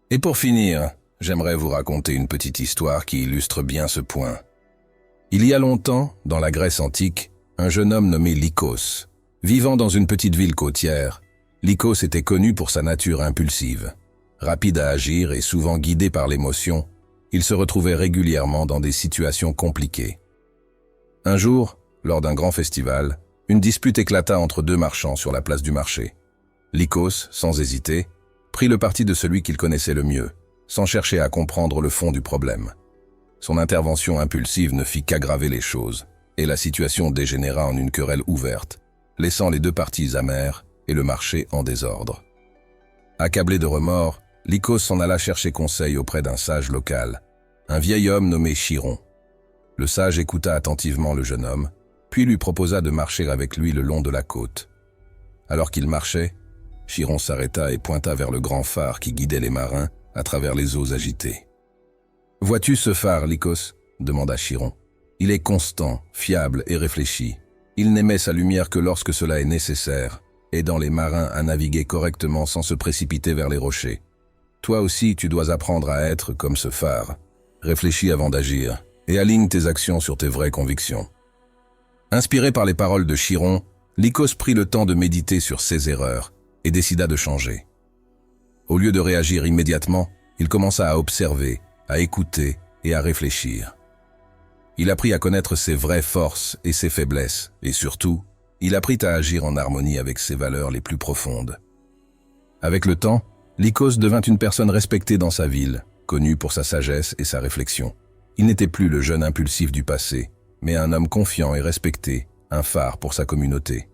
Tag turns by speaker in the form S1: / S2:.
S1: Et pour finir, j'aimerais vous raconter une petite histoire qui illustre bien ce point. Il y a longtemps, dans la Grèce antique, un jeune homme nommé Lycos. Vivant dans une petite ville côtière, Lycos était connu pour sa nature impulsive. Rapide à agir et souvent guidé par l'émotion, il se retrouvait régulièrement dans des situations compliquées. Un jour, lors d'un grand festival, une dispute éclata entre deux marchands sur la place du marché. Lycos, sans hésiter, prit le parti de celui qu'il connaissait le mieux, sans chercher à comprendre le fond du problème. Son intervention impulsive ne fit qu'aggraver les choses, et la situation dégénéra en une querelle ouverte, laissant les deux parties amères et le marché en désordre. Accablé de remords, Lycos s'en alla chercher conseil auprès d'un sage local, un vieil homme nommé Chiron. Le sage écouta attentivement le jeune homme, puis lui proposa de marcher avec lui le long de la côte. Alors qu'il marchait, Chiron s'arrêta et pointa vers le grand phare qui guidait les marins à travers les eaux agitées. « Vois-tu ce phare, Lycos » demanda Chiron. « Il est constant, fiable et réfléchi. Il n'émet sa lumière que lorsque cela est nécessaire, aidant les marins à naviguer correctement sans se précipiter vers les rochers. Toi aussi, tu dois apprendre à être comme ce phare. Réfléchis avant d'agir et aligne tes actions sur tes vraies convictions. » Inspiré par les paroles de Chiron, Lycos prit le temps de méditer sur ses erreurs et décida de changer. Au lieu de réagir immédiatement, il commença à observer, à écouter et à réfléchir. Il apprit à connaître ses vraies forces et ses faiblesses, et surtout, il apprit à agir en harmonie avec ses valeurs les plus profondes. Avec le temps, Lycos devint une personne respectée dans sa ville, connue pour sa sagesse et sa réflexion. Il n'était plus le jeune impulsif du passé, mais un homme confiant et respecté, un phare pour sa communauté.